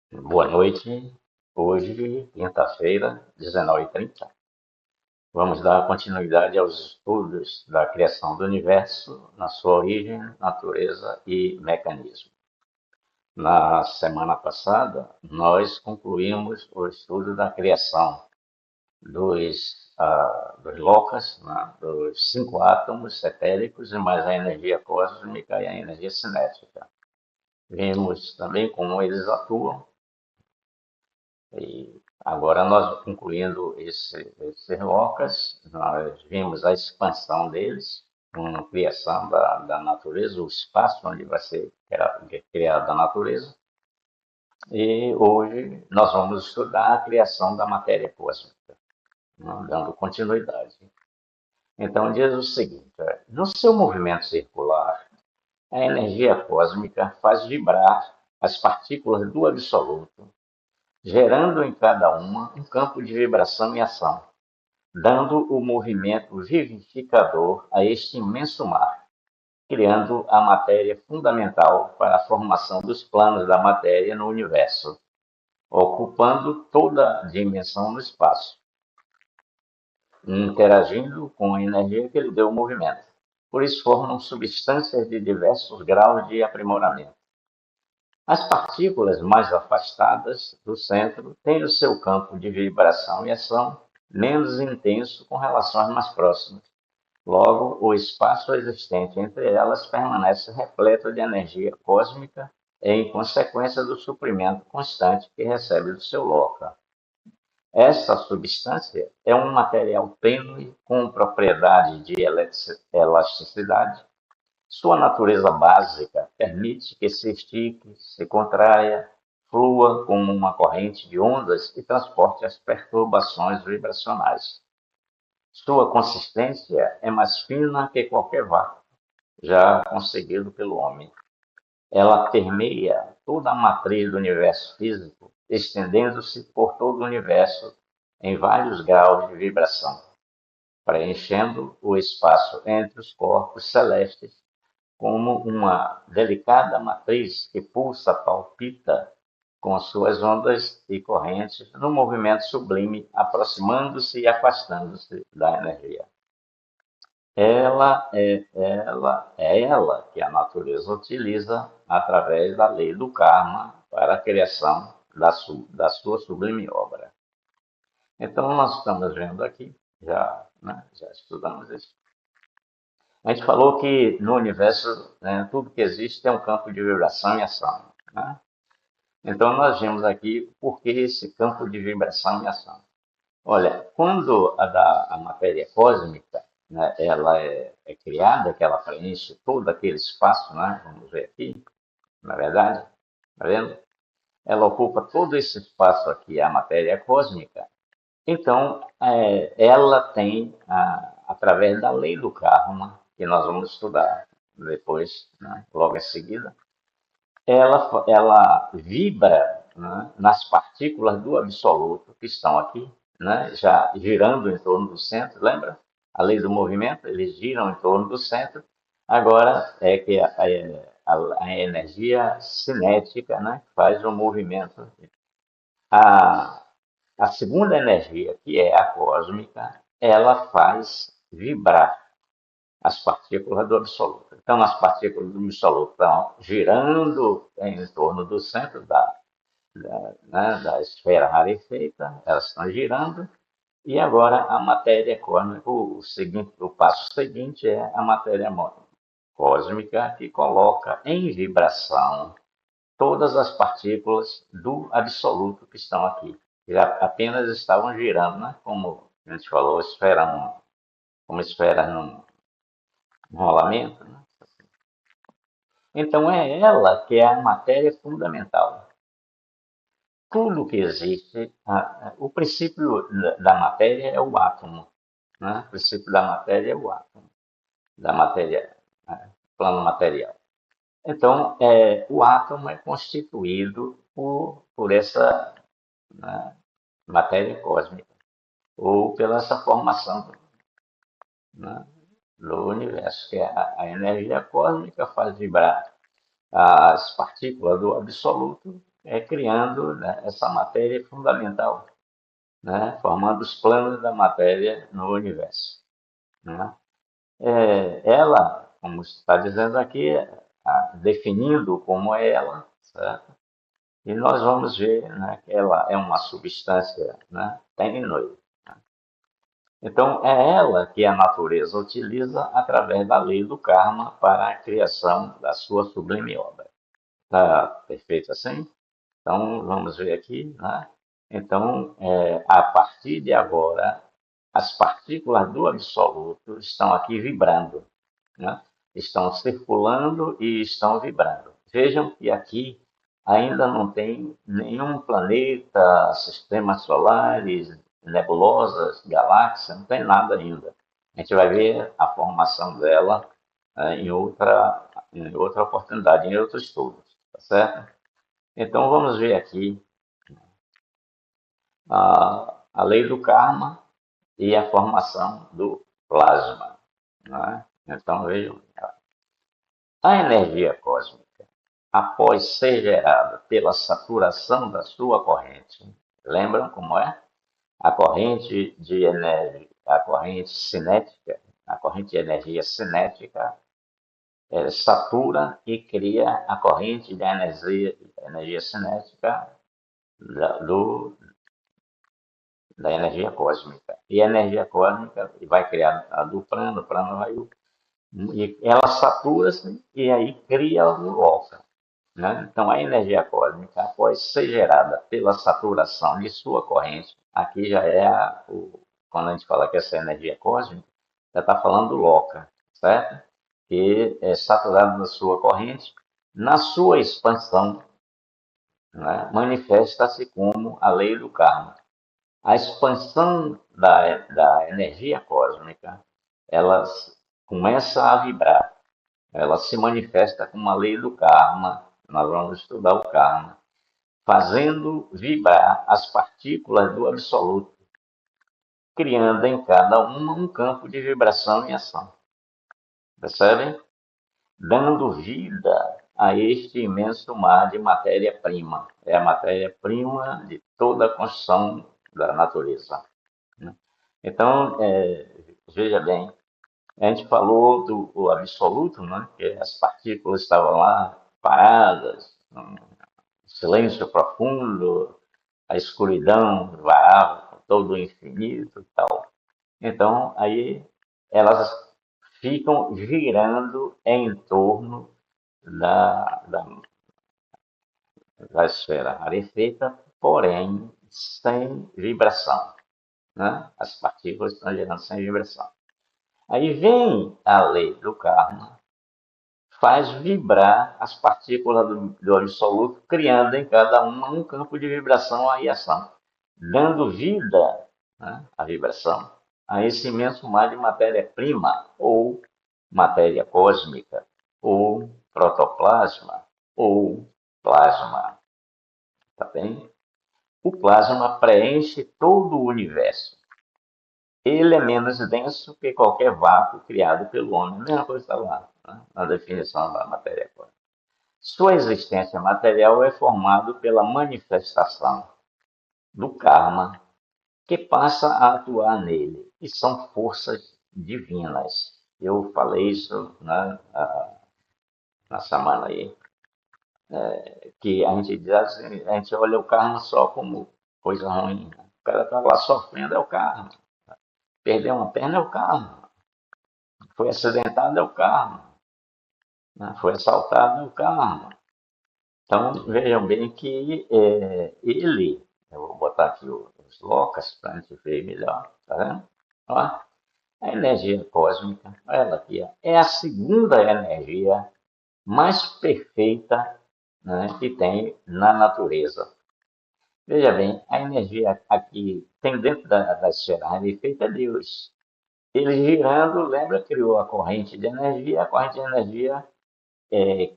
Boa noite. Hoje, quinta-feira, 19h30, vamos dar continuidade aos estudos da criação do universo, na sua origem, natureza e mecanismo. Na semana passada, nós concluímos o estudo da criação dos locas, né, dos 5 átomos etéricos e mais a energia cósmica e a energia cinética. Vimos também como eles atuam. E agora nós concluindo esses locas, nós vimos a expansão deles, uma criação da natureza, o espaço onde vai ser criada a natureza. E hoje nós vamos estudar a criação da matéria cósmica, né, dando continuidade. Então diz o seguinte: no seu movimento circular, a energia cósmica faz vibrar as partículas do absoluto, gerando em cada uma um campo de vibração e ação, dando o movimento vivificador a este imenso mar, criando a matéria fundamental para a formação dos planos da matéria no universo, ocupando toda a dimensão no espaço, interagindo com a energia que lhe deu o movimento. Por isso formam substâncias de diversos graus de aprimoramento. As partículas mais afastadas do centro têm o seu campo de vibração e ação menos intenso com relação às mais próximas. Logo, o espaço existente entre elas permanece repleto de energia cósmica em consequência do suprimento constante que recebe do seu local. Essa substância é um material tênue com propriedade de elasticidade. Sua natureza básica permite que se estique, se contraia, flua como uma corrente de ondas e transporte as perturbações vibracionais. Sua consistência é mais fina que qualquer vácuo já conseguido pelo homem. Ela permeia toda a matriz do universo físico, estendendo-se por todo o universo em vários graus de vibração, preenchendo o espaço entre os corpos celestes como uma delicada matriz que pulsa, palpita com suas ondas e correntes no movimento sublime, aproximando-se e afastando-se da energia. Ela que a natureza utiliza através da lei do karma para a criação da sua sublime obra. Então, nós estamos vendo aqui, já estudamos isso. A gente falou que no universo, né, tudo que existe é um campo de vibração e ação. Né? Então, nós vimos aqui por que esse campo de vibração e ação. Olha, quando a matéria cósmica, né, ela é criada, que ela preenche todo aquele espaço, né, vamos ver aqui, na verdade, está vendo? Ela ocupa todo esse espaço aqui, a matéria cósmica. Então, ela tem, através da lei do karma, que nós vamos estudar depois, né, logo em seguida, ela vibra, né, nas partículas do absoluto que estão aqui, né, já girando em torno do centro, lembra? A lei do movimento, eles giram em torno do centro. Agora é que a energia cinética, né, faz o movimento. A, a segunda energia, que é a cósmica, ela faz vibrar as partículas do absoluto. Então, as partículas do absoluto estão girando em torno do centro da esfera rarefeita, elas estão girando, e agora a matéria cósmica, o passo seguinte é a matéria cósmica que coloca em vibração todas as partículas do absoluto que estão aqui. Já apenas estavam girando, né? Como a gente falou, como esfera num rolamento. Né? Então é ela que é a matéria fundamental. Tudo que existe, o princípio da matéria é o átomo. Né? O princípio da matéria é o átomo, da matéria, né? Plano material. Então, o átomo é constituído por essa, né, matéria cósmica, ou pela essa formação, né, do universo, que é a energia cósmica faz vibrar as partículas do absoluto criando, né, essa matéria fundamental, né, formando os planos da matéria no universo. Né? Ela, como está dizendo aqui, definindo como é ela, certo? E nós vamos ver, né, que ela é uma substância, né, tenue. Então, é ela que a natureza utiliza através da lei do karma para a criação da sua sublime obra. Está perfeito assim? Então, vamos ver aqui, né? Então, a partir de agora, as partículas do absoluto estão aqui vibrando, né? Estão circulando e estão vibrando. Vejam que aqui ainda não tem nenhum planeta, sistemas solares, nebulosas, galáxias, não tem nada ainda. A gente vai ver a formação dela em outra oportunidade, em outro estudo, tá certo? Então vamos ver aqui a lei do karma e a formação do plasma. Né? Então vejam, a energia cósmica, após ser gerada pela saturação da sua corrente, lembram como é? A corrente de energia, a corrente cinética, a corrente de energia cinética satura e cria a corrente de energia cinética do, da energia cósmica. E a energia cósmica vai criar a do prana, o prana vai. E ela satura-se e aí cria o loca. Né? Então, a energia cósmica, após ser gerada pela saturação de sua corrente, aqui já é quando a gente fala que essa energia cósmica, já está falando do loca, certo? Que é saturado na sua corrente, na sua expansão, né? Manifesta-se como a lei do karma. A expansão da energia cósmica, ela começa a vibrar, ela se manifesta como a lei do karma, nós vamos estudar o karma, fazendo vibrar as partículas do absoluto, criando em cada uma um campo de vibração e ação. Percebem? Dando vida a este imenso mar de matéria-prima. É a matéria-prima de toda a construção da natureza. Né? Então, veja bem, a gente falou do absoluto, né? Que as partículas estavam lá paradas, um silêncio profundo, a escuridão varava todo o infinito e tal. Então, aí elas ficam girando em torno da esfera rarefeita, porém sem vibração. Né? As partículas estão girando sem vibração. Aí vem a lei do karma, faz vibrar as partículas do absoluto, criando em cada uma um campo de vibração e ação, dando vida, né, à vibração, a esse imenso mar de matéria-prima, ou matéria cósmica, ou protoplasma, ou plasma. Tá bem? O plasma preenche todo o universo. Ele é menos denso que qualquer vácuo criado pelo homem. A mesma coisa está lá, né? Na definição da matéria quântica. Sua existência material é formada pela manifestação do karma que passa a atuar nele, e são forças divinas. Eu falei isso, né, na semana aí, que a gente diz assim, a gente olha o karma só como coisa ruim. O cara está lá sofrendo, é o karma. Perder uma perna é o karma. Foi acidentado, é o karma. Né? Foi assaltado, é o karma. Então, vejam bem que ele, eu vou botar aqui os locas para a gente ver melhor, tá vendo? Ó, a energia cósmica, ela aqui, ó, é a segunda energia mais perfeita, né, que tem na natureza. Veja bem, a energia aqui tem dentro da esfera rarefeita é Deus. Ele girando, lembra, criou a corrente de energia, a corrente de energia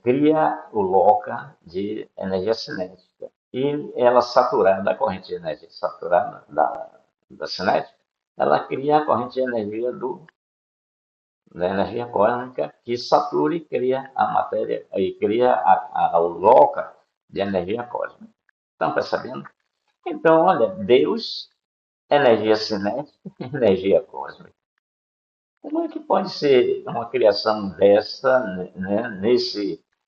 cria o loca de energia cinética. E ela saturada, a corrente de energia saturada da cinética, ela cria a corrente de energia da energia cósmica que satura e cria a matéria, e cria o loca de energia cósmica. Estão percebendo? Então, olha, Deus, energia cinética, energia cósmica. Como é que pode ser uma criação dessa, né,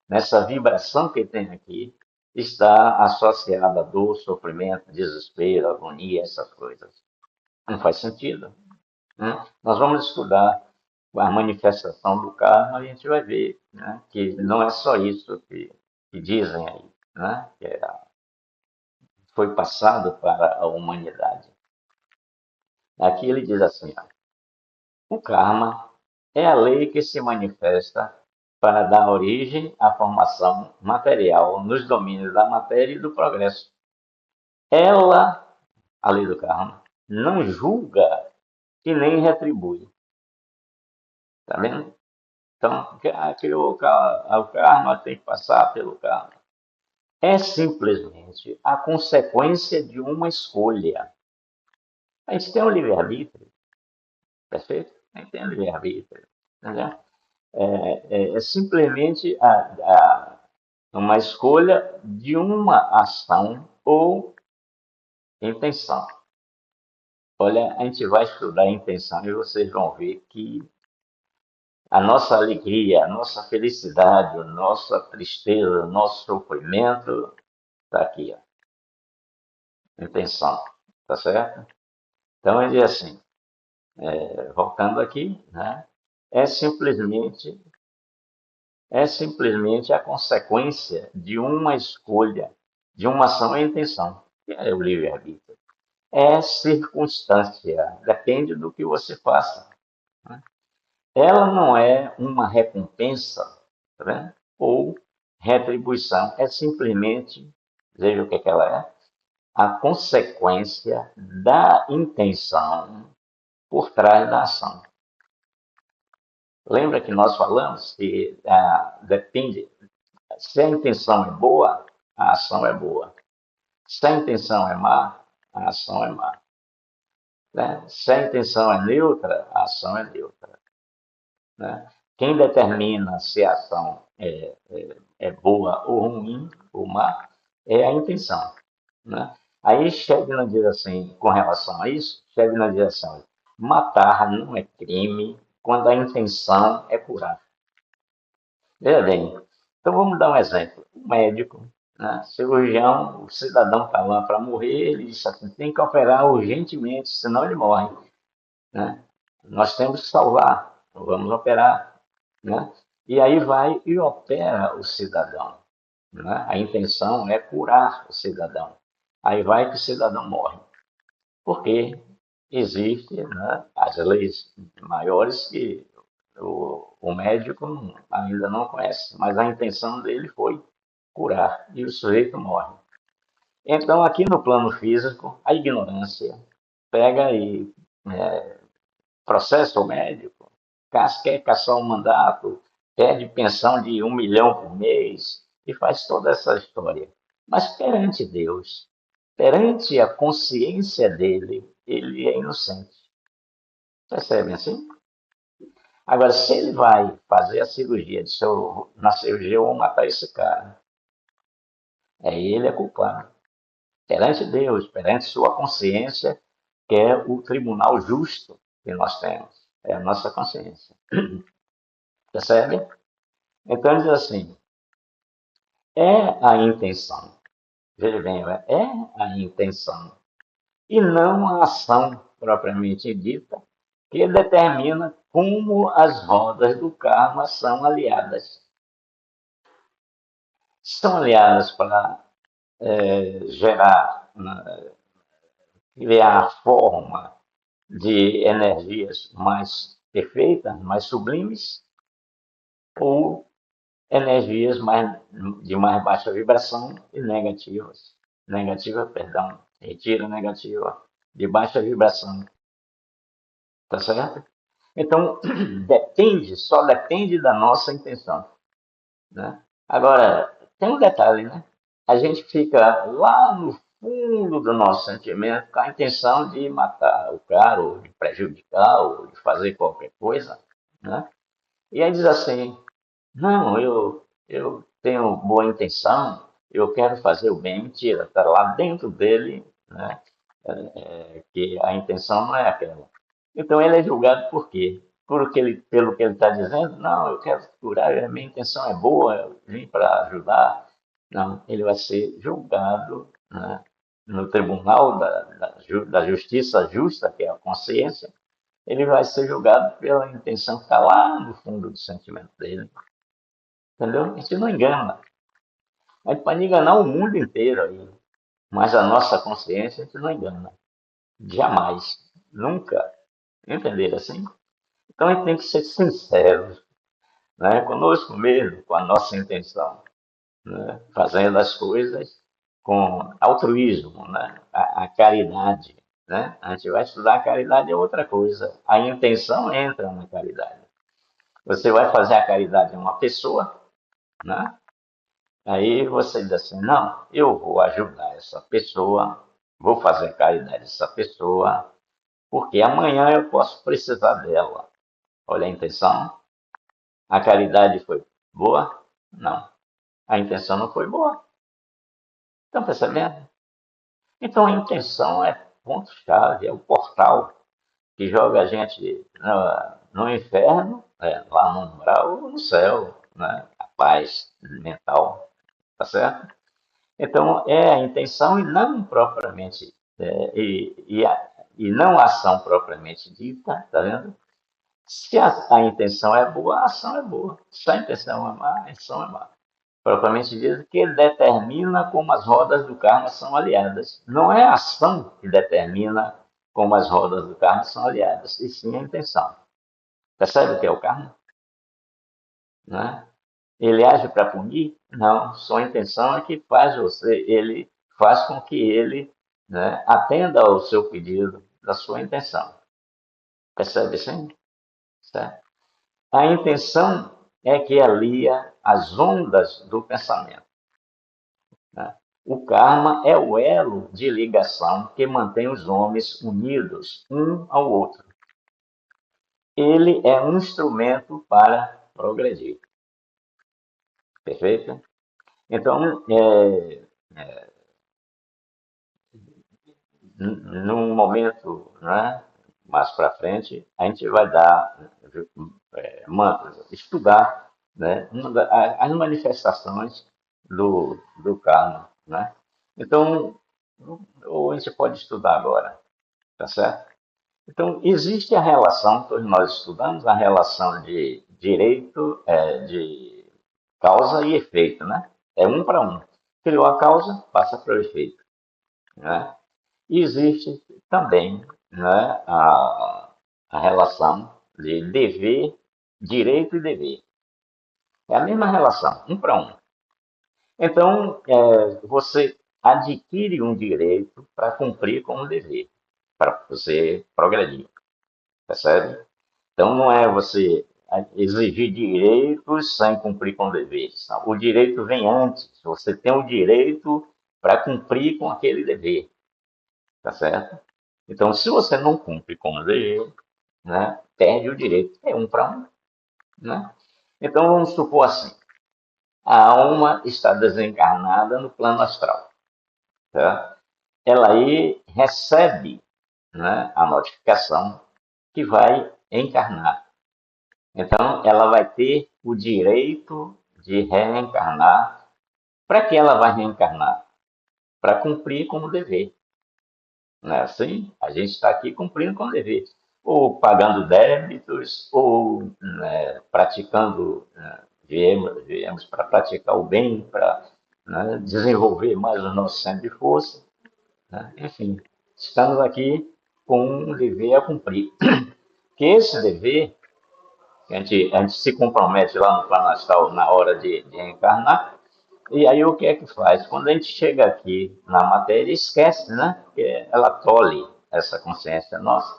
nessa vibração que tem aqui, está associada a dor, sofrimento, desespero, agonia, essas coisas? Não faz sentido, né? Nós vamos estudar a manifestação do karma e a gente vai ver, né, que não é só isso que dizem aí, né, foi passado para a humanidade. Aqui ele diz assim, ó, o karma é a lei que se manifesta para dar origem à formação material nos domínios da matéria e do progresso. Ela, a lei do karma, não julga e nem retribui. Tá vendo? Então, o karma tem que passar pelo karma. É simplesmente a consequência de uma escolha. A gente tem um livre-arbítrio, perfeito? A gente tem um livre-arbítrio, entendeu? É simplesmente uma escolha de uma ação ou intenção. Olha, a gente vai estudar a intenção e vocês vão ver que a nossa alegria, a nossa felicidade, a nossa tristeza, o nosso sofrimento está aqui, ó, intenção, tá certo? Então ele diz assim, voltando aqui, né? É simplesmente é simplesmente a consequência de uma escolha, de uma ação e intenção, que é o livre-arbítrio. É circunstância, depende do que você faça, né? Ela não é uma recompensa, tá vendo? Ou retribuição, é simplesmente, veja o que ela é, a consequência da intenção por trás da ação. Lembra que nós falamos que depende, se a intenção é boa, a ação é boa. Se a intenção é má, a ação é má. Né? Se a intenção é neutra, a ação é neutra. Né? Quem determina se a ação é boa ou ruim, ou má, é a intenção. Né? Aí Shevna diz assim, com relação a isso, Shevna diz assim, matar não é crime quando a intenção é curar. Veja bem, então vamos dar um exemplo. O médico, né, cirurgião, o cidadão está lá para morrer, ele diz assim, tem que operar urgentemente, senão ele morre. Né? Nós temos que salvar, vamos operar. Né? E aí vai e opera o cidadão. Né? A intenção é curar o cidadão. Aí vai que o cidadão morre. Porque existe, né, as leis maiores que o médico ainda não conhece, mas a intenção dele foi curar e o sujeito morre. Então, aqui no plano físico, a ignorância pega e processa o médico, quer caçar um mandato, pede pensão de 1 milhão por mês e faz toda essa história. Mas perante Deus, perante a consciência dele, ele é inocente. Percebem assim? Agora, se ele vai fazer a cirurgia, na cirurgia eu vou matar esse cara, aí ele é culpado. Perante Deus, perante sua consciência, que é o tribunal justo que nós temos. É a nossa consciência. Percebe? Então, ele diz assim, é a intenção. Veja bem, é a intenção. E não a ação propriamente dita, que determina como as rodas do karma são aliadas. São aliadas para gerar, criar a forma de energias mais perfeitas, mais sublimes, ou energias de mais baixa vibração e negativas. Negativa, perdão, retira negativa, de baixa vibração. Tá certo? Então, só depende da nossa intenção. Né? Agora, tem um detalhe, né? A gente fica lá no fundo do nosso sentimento com a intenção de matar o cara, ou de prejudicar, ou de fazer qualquer coisa, né? E aí diz assim, não, eu tenho boa intenção, eu quero fazer o bem, mentira, está lá dentro dele, né? Que a intenção não é aquela. Então ele é julgado por quê? Pelo que ele está dizendo, não, eu quero curar, a minha intenção é boa, eu vim para ajudar. Não, ele vai ser julgado, né, no tribunal da justiça justa, que é a consciência, ele vai ser julgado pela intenção que está lá no fundo do sentimento dele. Entendeu? A gente não engana. A gente pode enganar o mundo inteiro aí, mas a nossa consciência a gente não engana. Jamais. Nunca. Entender assim? Então a gente tem que ser sincero, né? Conosco mesmo, com a nossa intenção, né? Fazendo as coisas com altruísmo, né? A caridade, né? A gente vai estudar a caridade é outra coisa. A intenção entra na caridade. Você vai fazer a caridade a uma pessoa, né? Aí você diz assim, não, eu vou ajudar essa pessoa, vou fazer caridade a essa pessoa, porque amanhã eu posso precisar dela. Olha a intenção. A caridade foi boa? Não. A intenção não foi boa. Estão percebendo? Então a intenção é ponto-chave, é o portal que joga a gente no inferno, lá no umbral, ou no céu, né? A paz mental, tá certo? Então é a intenção e não propriamente, e não a ação propriamente dita, tá vendo? Se a intenção é boa, a ação é boa. Se a intenção é má, a ação é má. Propriamente dito, que ele determina como as rodas do karma são aliadas. Não é a ação que determina como as rodas do karma são aliadas, e sim a intenção. Percebe o que é o karma? Né? Ele age para punir? Não, sua intenção é que faz ele faz com que ele, né, atenda ao seu pedido da sua intenção. Percebe sim? Certo? A intenção é que alia as ondas do pensamento. Né? O karma é o elo de ligação que mantém os homens unidos um ao outro. Ele é um instrumento para progredir. Perfeito? Então, num momento, né, mais para frente, a gente vai dar, estudar, né, as manifestações do karma. Né? Então, ou a gente pode estudar agora, tá certo? Então, existe a relação, todos nós estudamos a relação de direito, de causa e efeito, né? É um para um. Criou a causa, passa para o efeito. Né? E existe também, né, a relação de dever, direito e dever. É a mesma relação, um para um. Então, você adquire um direito para cumprir com um dever, para você progredir, percebe? Então, não é você exigir direitos sem cumprir com deveres. Não. O direito vem antes. Você tem o direito para cumprir com aquele dever, tá certo? Então, se você não cumpre com o dever, né, perde o direito. É um para um, né? Então, vamos supor assim: a alma está desencarnada no plano astral, tá? Ela aí recebe, né, a notificação que vai encarnar. Então, ela vai ter o direito de reencarnar. Para que ela vai reencarnar? Para cumprir com o dever. Não é assim? A gente está aqui cumprindo com o dever. Ou pagando débitos, ou, né, praticando, né, viemos para praticar o bem, para, né, desenvolver mais o nosso centro de força. Né? Enfim, estamos aqui com um dever a cumprir. Que esse dever a gente se compromete lá no plano astral na hora de encarnar, e aí o que é que faz? Quando a gente chega aqui na matéria, esquece, né? Que ela tolhe essa consciência nossa.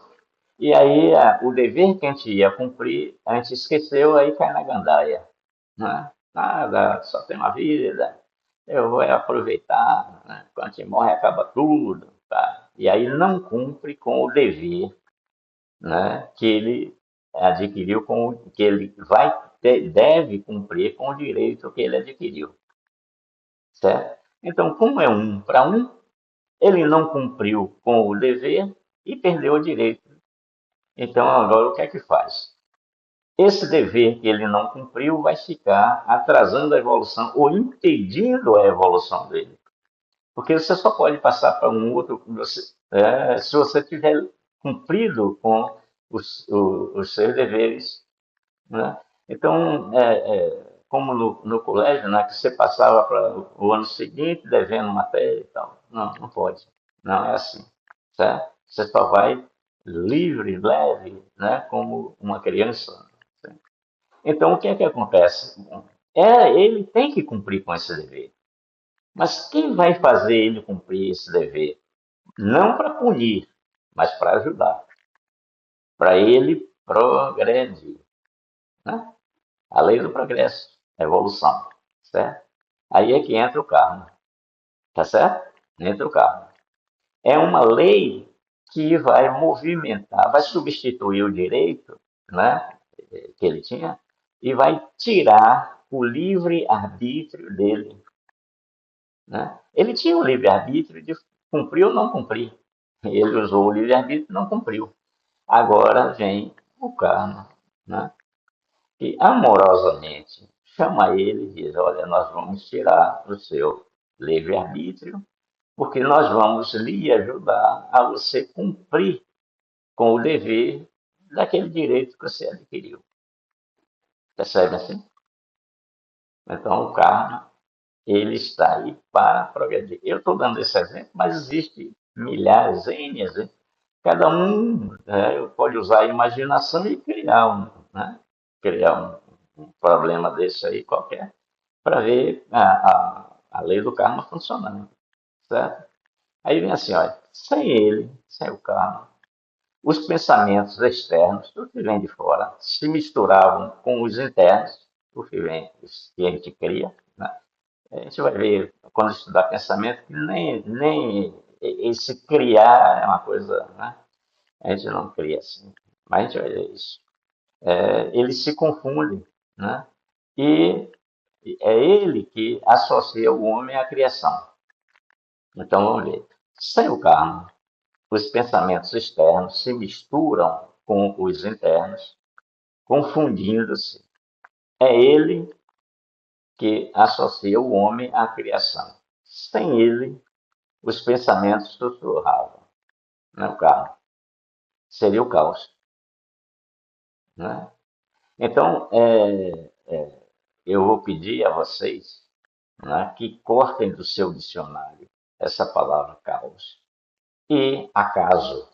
E aí o dever que a gente ia cumprir, a gente esqueceu, aí cai na gandaia. Né? Nada, só tem uma vida, eu vou aproveitar, né? Quando a gente morre acaba tudo. Tá? E aí não cumpre com o dever, né, que ele adquiriu, que ele deve cumprir com o direito que ele adquiriu, certo? Então, como é um para um, ele não cumpriu com o dever e perdeu o direito. Então, agora o que é que faz? Esse dever que ele não cumpriu vai ficar atrasando a evolução ou impedindo a evolução dele. Porque você só pode passar para um outro se você tiver cumprido com os seus deveres, né? Então, como no colégio, né, que você passava para o ano seguinte devendo matéria e tal. Não, não pode. Não é assim, certo? Você só vai livre, leve, né, como uma criança. Certo? Então, o que é que acontece? Ele tem que cumprir com esse dever. Mas quem vai fazer ele cumprir esse dever? Não para punir, mas para ajudar, para ele progredir, né? A lei do progresso, evolução, certo? Aí é que entra o karma, tá certo? Entra o karma. É uma lei que vai movimentar, vai substituir o direito, né, que ele tinha e vai tirar o livre arbítrio dele, né? Ele tinha o livre arbítrio de cumprir ou não cumprir. Ele usou o livre arbítrio e não cumpriu. Agora vem o karma, né? E amorosamente chama ele e diz: olha, nós vamos tirar o seu livre-arbítrio, porque nós vamos lhe ajudar a você cumprir com o dever daquele direito que você adquiriu. Percebe assim? Então, o karma, ele está aí para progredir. Eu estou dando esse exemplo, mas existe milhares, N exemplos. Cada um pode usar a imaginação e criar criar um problema desse aí qualquer, para ver a lei do karma funcionando, certo? Aí vem assim, olha, sem ele, sem o karma, os pensamentos externos, tudo que vem de fora, se misturavam com os internos, tudo que vem, que a gente cria, né? A gente vai ver, quando estudar pensamento, que nem esse criar é uma coisa, né? A gente não cria assim, mas a gente vai ver isso. Eles se confundem, né? E é ele que associa o homem à criação. Então vamos ver. Sem o karma, os pensamentos externos se misturam com os internos, confundindo-se. É ele que associa o homem à criação. Sem ele, os pensamentos sussurravam. Não é o karma. Seria o caos. Né? Então, eu vou pedir a vocês, né, que cortem do seu dicionário essa palavra caos e acaso.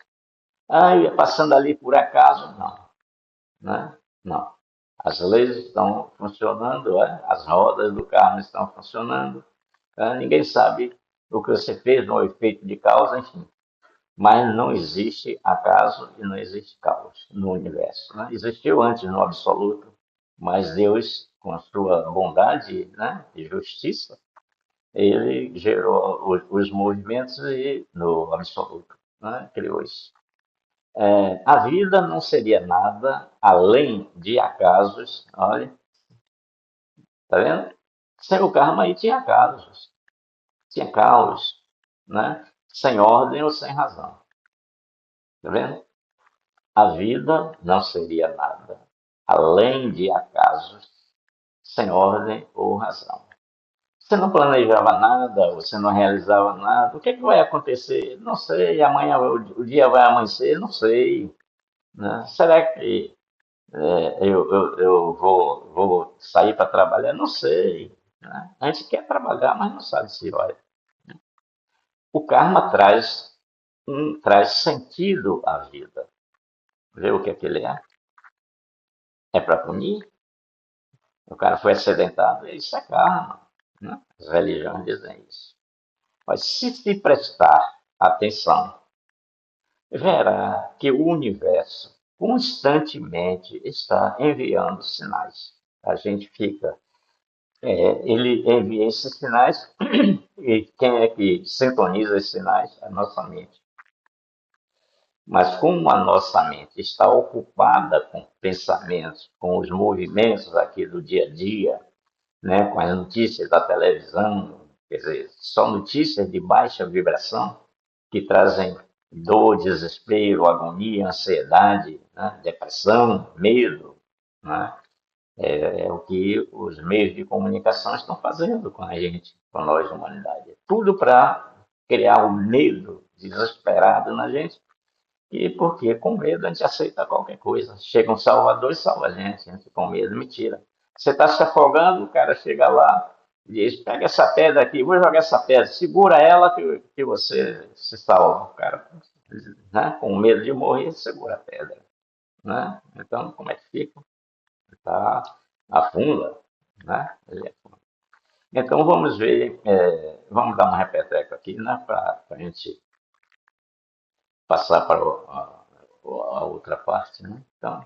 Ah, eu ia passando ali por acaso? Não, né? Não. As leis estão funcionando, as rodas do carro estão funcionando, ninguém sabe o que você fez no efeito de causa, enfim. Mas não existe acaso e não existe caos no universo. Né? Existiu antes no absoluto, mas Deus, com a sua bondade, né, e justiça, ele gerou os movimentos e no absoluto, né, criou isso. A vida não seria nada além de acasos. Olha, tá vendo? Sem o karma aí tinha acasos, tinha caos, né? Sem ordem ou sem razão. Tá vendo? A vida não seria nada além de acasos, sem ordem ou razão. Você não planejava nada, você não realizava nada. O que, é que vai acontecer? Não sei. Amanhã o dia vai amanhecer? Não sei. Né? Será que eu vou sair para trabalhar? Não sei. Né? A gente quer trabalhar, mas não sabe se vai. O karma traz sentido à vida. Vê o que é que ele é? É para punir? O cara foi acidentado, isso é karma. Né? As religiões dizem isso. Mas se prestar atenção, verá que o universo constantemente está enviando sinais. A gente fica ele envia esses sinais e quem é que sintoniza esses sinais? A nossa mente. Mas como a nossa mente está ocupada com pensamentos, com os movimentos aqui do dia a dia, né, com as notícias da televisão, quer dizer, só notícias de baixa vibração que trazem dor, desespero, agonia, ansiedade, né? Depressão, medo, né? É o que os meios de comunicação estão fazendo com a gente, com nós, humanidade. Tudo para criar o medo desesperado na gente. E porque com medo a gente aceita qualquer coisa. Chega um salvador e salva a gente com medo, mentira. Você está se afogando, o cara chega lá e diz, pega essa pedra aqui, vou jogar essa pedra, segura ela que você se salva. O cara, né, com medo de morrer, segura a pedra. Né? Então, como é que fica? Tá, afunda. Né? Ele afunda. Então, vamos ver, vamos dar um repeteco aqui, né, para a gente passar para a outra parte. Né? Então,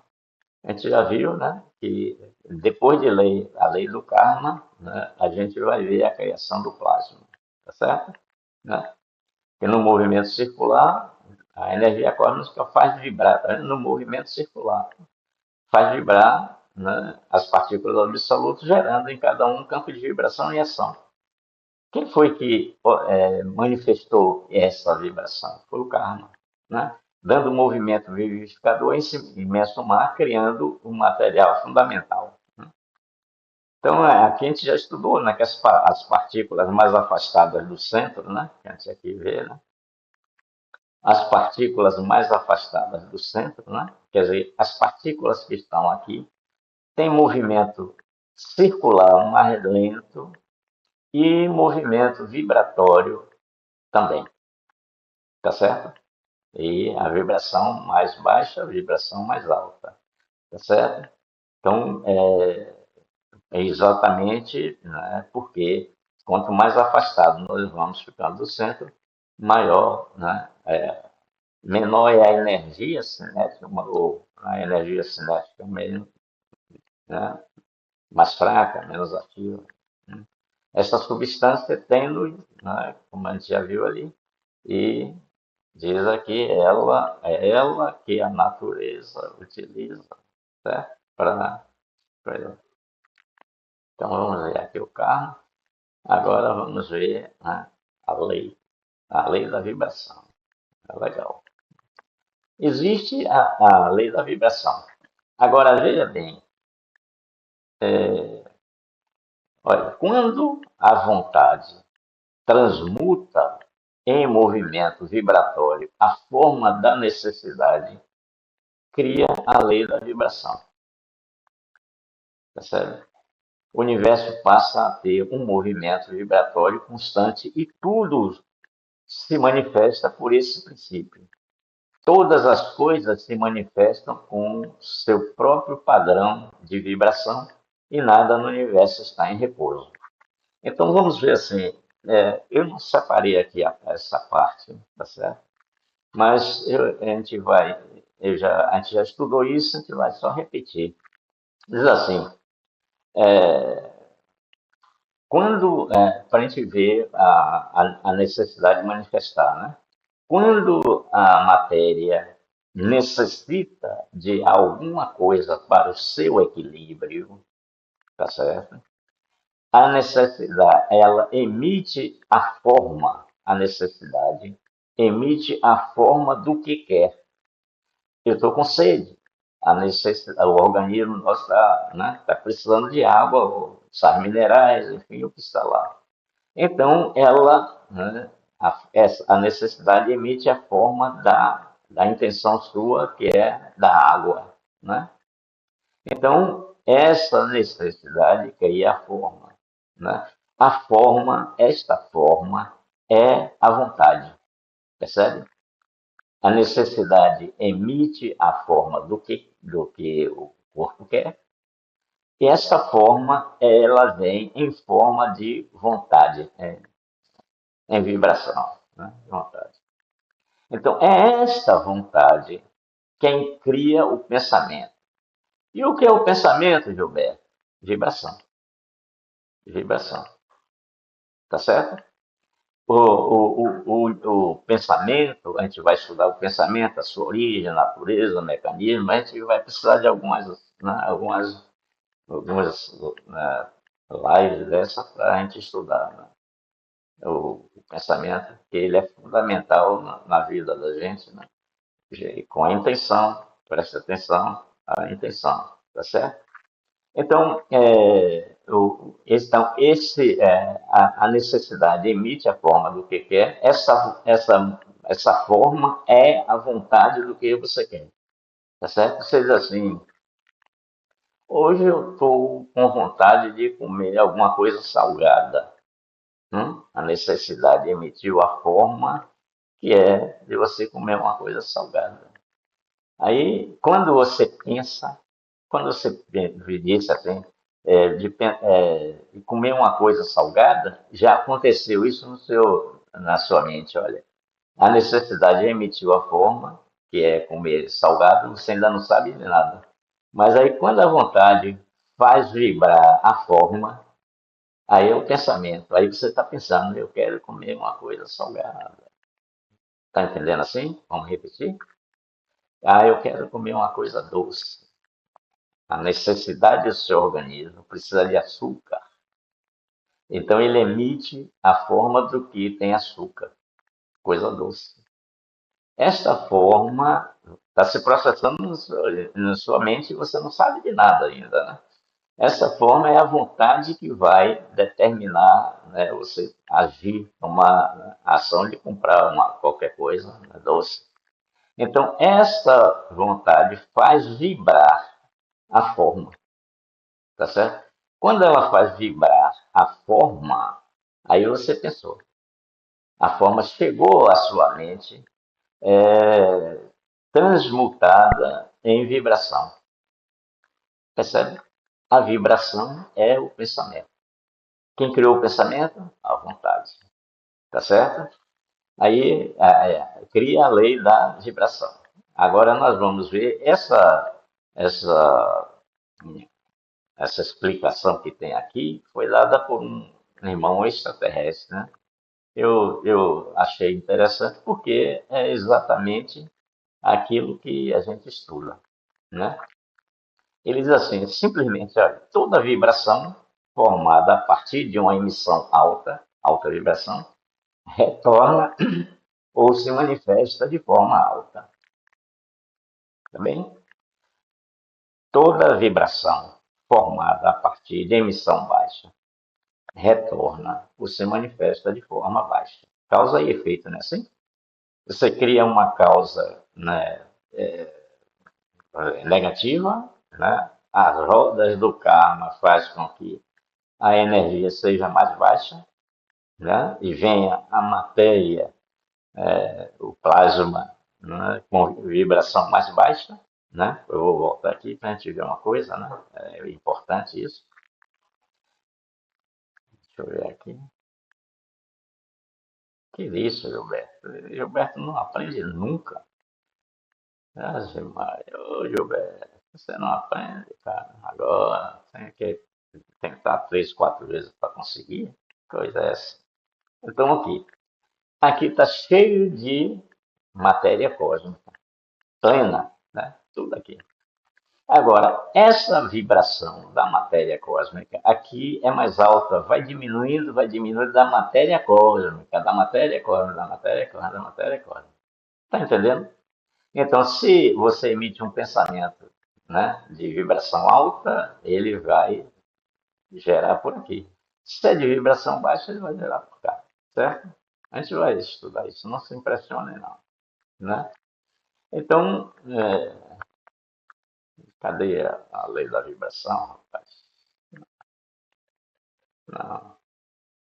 a gente já viu, né, que depois de ler a lei do karma, né, a gente vai ver a criação do plasma, tá certo? Né? Que no movimento circular, a energia cósmica faz vibrar, tá vendo? No movimento circular, faz vibrar, né, as partículas absolutas, gerando em cada um campo de vibração e ação. Quem foi que manifestou essa vibração? Foi o karma, né? Dando movimento vivificador em esse imenso mar, criando um material fundamental. Né? Então, aqui a gente já estudou, né, que as partículas mais afastadas do centro, né, que a gente aqui vê, né, as partículas mais afastadas do centro, né, quer dizer, as partículas que estão aqui têm movimento circular mais lento e movimento vibratório também, tá certo? E a vibração mais baixa, a vibração mais alta, tá certo? Então, é exatamente, né, porque quanto mais afastado nós vamos ficando do centro, maior, né, menor é a energia cinética, ou a energia cinética mesmo, né, mais fraca, menos ativa. Né? Essa substância tendo, né, como a gente já viu ali, e diz aqui, ela que a natureza utiliza, certo? Então vamos ver aqui o carro. Agora vamos ver, né, a lei da vibração. É legal. Existe a lei da vibração. Agora veja bem, olha, quando a vontade transmuta em movimento vibratório a forma da necessidade, cria a lei da vibração. Percebe? O universo passa a ter um movimento vibratório constante e tudo se manifesta por esse princípio. Todas as coisas se manifestam com seu próprio padrão de vibração e nada no universo está em repouso. Então vamos ver assim, eu não separei aqui essa parte, tá certo? Mas a gente já estudou isso, a gente vai só repetir. Diz assim, para a gente ver a necessidade de manifestar, né? Quando a matéria necessita de alguma coisa para o seu equilíbrio, tá certo? A necessidade, ela emite a forma, a necessidade emite a forma do que quer. Eu estou com sede. O organismo nosso está, né, tá precisando de água, sais minerais, enfim, o que está lá. Então, ela, né, a necessidade emite a forma da intenção sua, que é da água. Né? Então, essa necessidade cria a forma. Né? Esta forma é a vontade. Percebe? A necessidade emite a forma do que o corpo quer, e essa forma ela vem em forma de vontade, em vibração, né? Vontade. Então, é esta vontade quem cria o pensamento. E o que é o pensamento, Gilberto? Vibração. Vibração. Tá certo? O pensamento, a gente vai estudar o pensamento, a sua origem, a natureza, o mecanismo, a gente vai precisar de algumas lives dessa para a gente estudar. Né? o pensamento, que ele é fundamental na vida da gente, né? Com a intenção, preste atenção à intenção, tá certo? Então, a necessidade emite a forma do que quer, essa forma é a vontade do que você quer, tá certo? Você diz assim, hoje eu estou com vontade de comer alguma coisa salgada. A necessidade emitiu a forma que é de você comer uma coisa salgada. Aí, quando você disse assim, de comer uma coisa salgada, já aconteceu isso na sua mente, olha. A necessidade emitiu a forma, que é comer salgado, você ainda não sabe de nada. Mas aí, quando a vontade faz vibrar a forma, aí é o pensamento. Aí você está pensando, eu quero comer uma coisa salgada. Está entendendo assim? Vamos repetir? Ah, eu quero comer uma coisa doce. A necessidade do seu organismo precisa de açúcar. Então ele emite a forma do que tem açúcar, coisa doce. Esta forma está se processando na sua mente e você não sabe de nada ainda, né? Essa forma é a vontade que vai determinar, né, você agir numa ação de comprar qualquer coisa, né, doce. Então, essa vontade faz vibrar a forma, tá certo? Quando ela faz vibrar a forma, aí você pensou. A forma chegou à sua mente, transmutada em vibração. Percebe? A vibração é o pensamento. Quem criou o pensamento? A vontade. Tá certo? Aí cria a lei da vibração. Agora nós vamos ver essa, essa explicação que tem aqui foi dada por um irmão extraterrestre, né? Eu achei interessante porque é exatamente aquilo que a gente estuda, né? Ele diz assim, simplesmente, olha, toda vibração formada a partir de uma emissão alta, alta vibração, retorna ou se manifesta de forma alta, tá bem? Toda vibração formada a partir de emissão baixa retorna ou se manifesta de forma baixa. Causa e efeito, não é assim? Você cria uma causa, né, negativa, né? As rodas do karma faz com que a energia seja mais baixa, né? E venha a matéria, o plasma, né? Com vibração mais baixa, né? Eu vou voltar aqui para a gente ver uma coisa, né? É importante isso. Deixa eu ver aqui. Que isso, Gilberto? Gilberto não aprende nunca. Ô, Gilberto, você não aprende, cara. Agora tem que tentar 3, 4 vezes para conseguir. Coisa é essa. Então, aqui está cheio de matéria cósmica, plena, né? Tudo aqui. Agora, essa vibração da matéria cósmica aqui é mais alta, vai diminuindo da matéria cósmica, da matéria cósmica, da matéria cósmica, da matéria cósmica. Está entendendo? Então, se você emite um pensamento, né, de vibração alta, ele vai gerar por aqui. Se é de vibração baixa, ele vai gerar por cá, certo? A gente vai estudar isso, não se impressione não, né? Então, cadê a lei da vibração, rapaz? Não,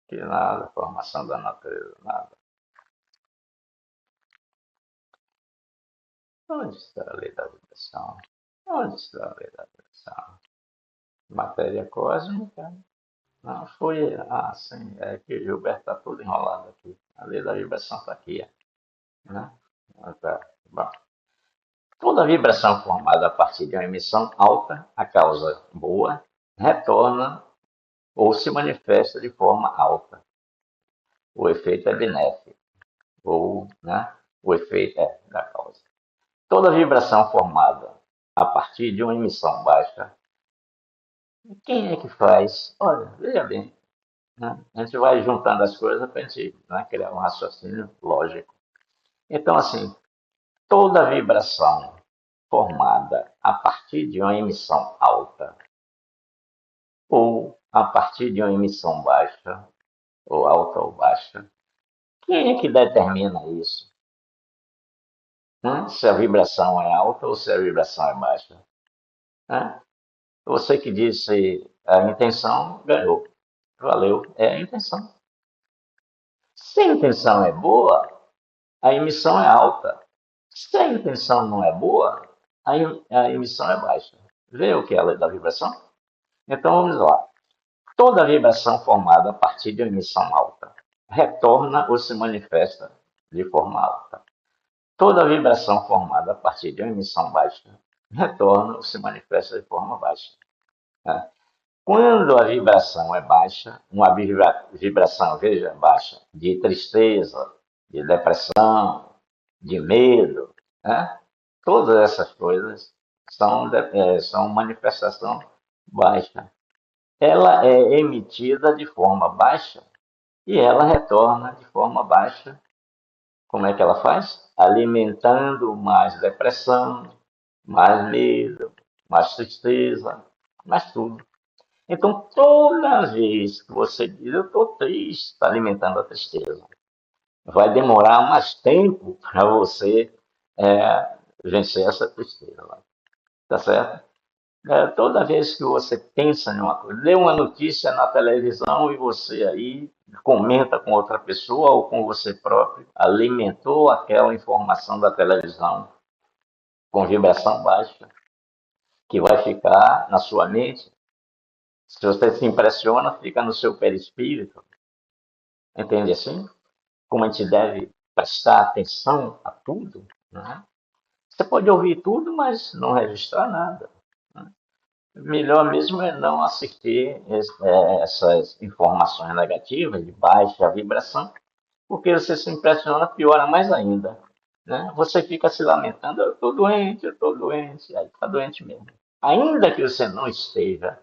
que nada, formação da natureza, nada. Onde está a lei da vibração? Onde está a lei da vibração? Matéria cósmica. Não, foi. Ah, sim, é que o Gilberto está todo enrolado aqui. A lei da vibração está aqui, né? Ah, tá. Bom, toda vibração formada a partir de uma emissão alta, a causa boa, retorna ou se manifesta de forma alta. O efeito é benéfico, ou, né, o efeito é da causa. Toda vibração formada a partir de uma emissão baixa, quem é que faz? Olha, veja bem, né? A gente vai juntando as coisas para a gente, né, criar um raciocínio lógico. Então, assim, toda vibração formada a partir de uma emissão alta ou a partir de uma emissão baixa, ou alta ou baixa, quem é que determina isso? Né? Se a vibração é alta ou se a vibração é baixa? Né? Você que disse a intenção ganhou. Valeu, é a intenção. Se a intenção é boa, a emissão é alta. Se a intenção não é boa, a emissão é baixa. Vê o que é a lei da vibração? Então vamos lá. Toda vibração formada a partir de uma emissão alta retorna ou se manifesta de forma alta. Toda vibração formada a partir de uma emissão baixa retorna ou se manifesta de forma baixa. Né? Quando a vibração é baixa, uma vibração, veja, baixa, de tristeza, de depressão, de medo, né? Todas essas coisas são manifestação baixa. Ela é emitida de forma baixa e ela retorna de forma baixa. Como é que ela faz? Alimentando mais depressão, mais medo, mais tristeza, mais tudo. Então, toda vez que você diz, eu estou triste, está alimentando a tristeza. Vai demorar mais tempo para você vencer essa tristeza. Tá certo? Toda vez que você pensa em uma coisa, lê uma notícia na televisão e você aí comenta com outra pessoa ou com você próprio, alimentou aquela informação da televisão com vibração baixa, que vai ficar na sua mente. Se você se impressiona, fica no seu perispírito. Entende assim? Como a gente deve prestar atenção a tudo, né? Você pode ouvir tudo, mas não registrar nada. Né? Melhor mesmo é não assistir essas informações negativas de baixa vibração, porque você se impressiona, piora mais ainda. Né? Você fica se lamentando, eu estou doente, aí está doente mesmo. Ainda que você não esteja.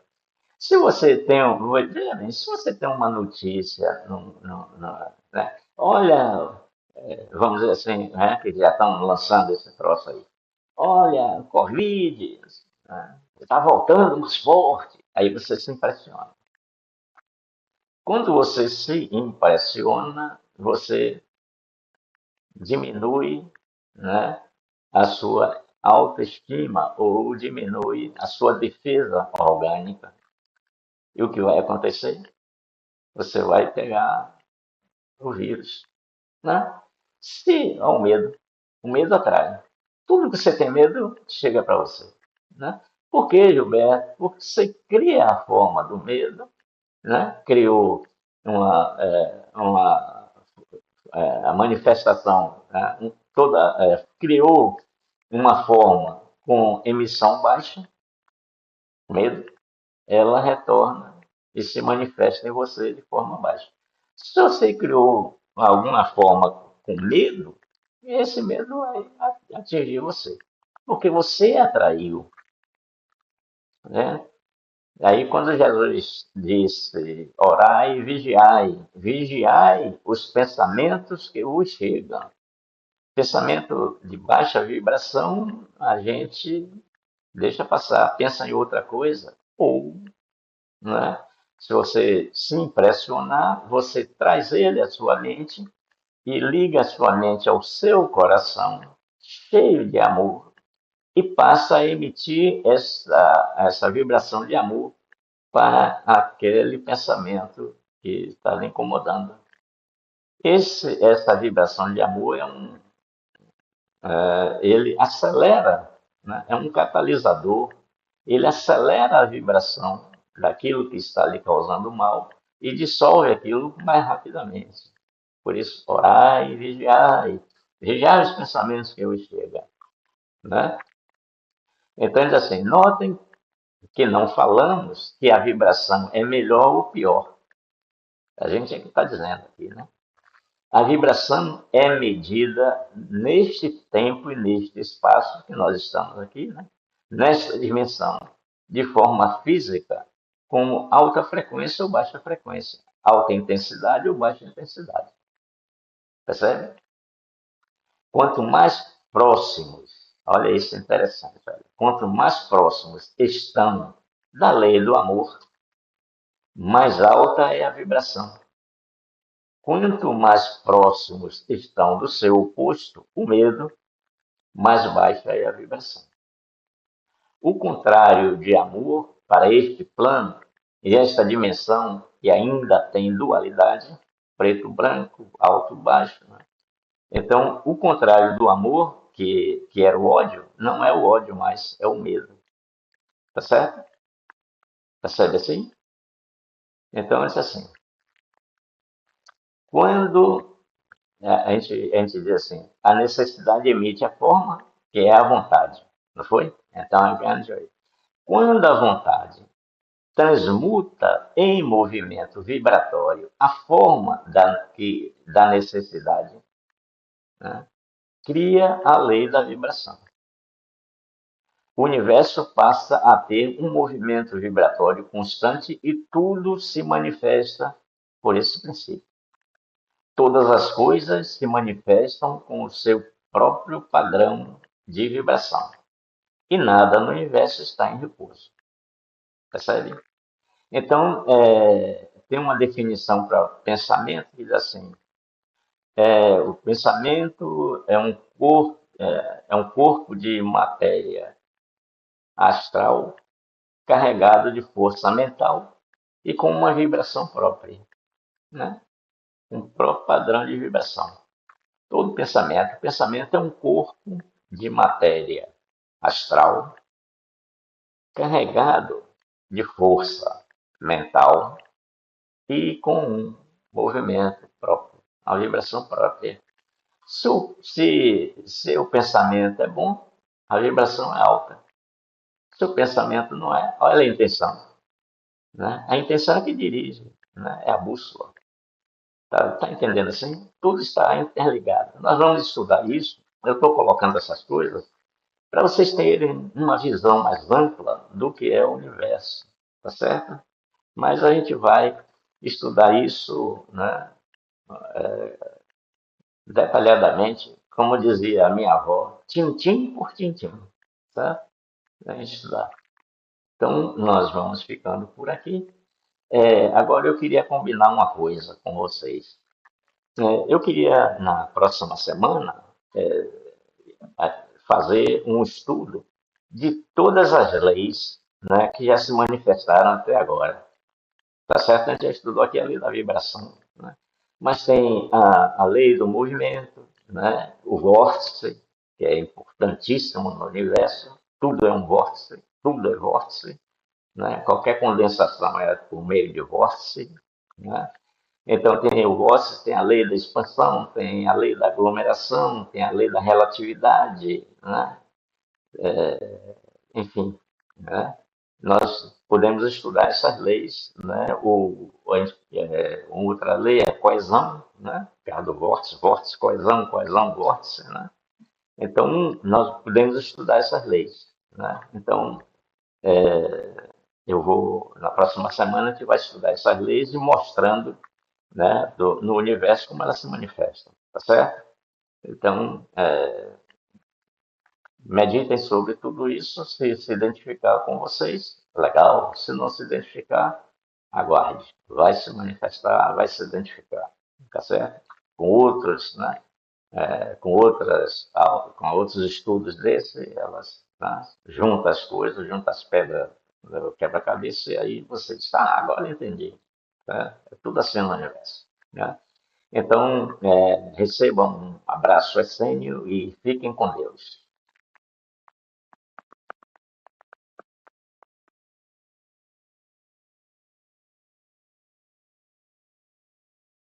Se você tem, veja bem, se você tem uma notícia, né? Olha, vamos dizer assim, né, que já estão lançando esse troço aí. Olha, Covid, né, está voltando mais forte. Aí você se impressiona. Quando você se impressiona, você diminui, né, a sua autoestima ou diminui a sua defesa orgânica. E o que vai acontecer? Você vai pegar o vírus, né? Se há o medo atrai. Tudo que você tem medo chega para você, né? Por que, Gilberto? Porque você cria a forma do medo, né? Criou uma a manifestação, né? Criou uma forma com emissão baixa, medo, ela retorna e se manifesta em você de forma baixa. Se você criou alguma forma com medo, esse medo vai atingir você, porque você atraiu, né? Aí quando Jesus disse, orai e vigiai, vigiai os pensamentos que vos chegam. Pensamento de baixa vibração, a gente deixa passar, pensa em outra coisa, ou, né? Se você se impressionar, você traz ele à sua mente e liga a sua mente ao seu coração, cheio de amor, e passa a emitir essa vibração de amor para aquele pensamento que está lhe incomodando. Essa vibração de amor ele acelera, né? É um catalisador, ele acelera a vibração daquilo que está lhe causando mal e dissolve aquilo mais rapidamente. Por isso, orai e vigiai, vigiai os pensamentos que vos chegam, né? Então, diz assim, notem que não falamos que a vibração é melhor ou pior. A gente é que está dizendo aqui, né? A vibração é medida neste tempo e neste espaço que nós estamos aqui, né? Nesta dimensão, de forma física, como alta frequência ou baixa frequência. alta intensidade ou baixa intensidade. Percebe? Quanto mais próximos, olha isso é interessante, velho. Quanto mais próximos estão da lei do amor, mais alta é a vibração. Quanto mais próximos estão do seu oposto, o medo, mais baixa é a vibração. O contrário de amor para este plano e esta dimensão que ainda tem dualidade, preto-branco, alto-baixo. Né? Então, o contrário do amor, que era o ódio, não é o ódio mais, é o medo. Tá certo? Percebe assim? Então, é assim. Quando a gente diz assim, a necessidade emite a forma, que é a vontade. Não foi? Então, quando a vontade transmuta em movimento vibratório a forma da necessidade, né? Cria a lei da vibração. O universo passa a ter um movimento vibratório constante e tudo se manifesta por esse princípio. Todas as coisas se manifestam com o seu próprio padrão de vibração. E nada no universo está em repouso. Percebe? Então, tem uma definição para pensamento que diz assim: o pensamento é um corpo de matéria astral carregado de força mental e com uma vibração própria, né? Um próprio padrão de vibração. Todo pensamento é um corpo de matéria astral carregado de força mental e com um movimento próprio, a vibração própria. Se o pensamento é bom, a vibração é alta. Se o pensamento não é, olha a intenção. Né? A intenção é que dirige, né? É a bússola. Tá entendendo assim? Tudo está interligado. Nós vamos estudar isso. Eu estou colocando essas coisas para vocês terem uma visão mais ampla do que é o universo, tá certo? Mas a gente vai estudar isso, né, detalhadamente, como dizia a minha avó, tintim por tintim, tá? A gente estudar. Então, nós vamos ficando por aqui. Agora eu queria combinar uma coisa com vocês. Eu queria, na próxima semana, fazer um estudo de todas as leis, né, que já se manifestaram até agora. Tá certo? A gente já estudou aqui a lei da vibração, né? Mas tem a lei do movimento, né? O vórtice, que é importantíssimo no universo. Tudo é um vórtice, tudo é vórtice. Né? Qualquer condensação é por meio de vórtice. Né? Então, tem o vórtice, tem a lei da expansão, tem a lei da aglomeração, tem a lei da relatividade, né? Enfim, né? Nós podemos estudar essas leis, né? Outra lei é a coesão, né? Que é a do vórtice, vórtice, coesão, coesão, vórtice, né? Então, nós podemos estudar essas leis, né? Então, na próxima semana, a gente vai estudar essas leis e mostrando, né, no universo como elas se manifestam, tá certo? Então, meditem sobre tudo isso, se identificar com vocês, legal. Se não se identificar, aguarde. Vai se manifestar, vai se identificar, tá certo? Com outros, né? Com outros estudos desse, elas, tá? Junta as coisas, junta as pedras do quebra-cabeça e aí você diz, agora eu entendi. Tá? É tudo assim no universo. Né? Então, recebam um abraço essênio e fiquem com Deus.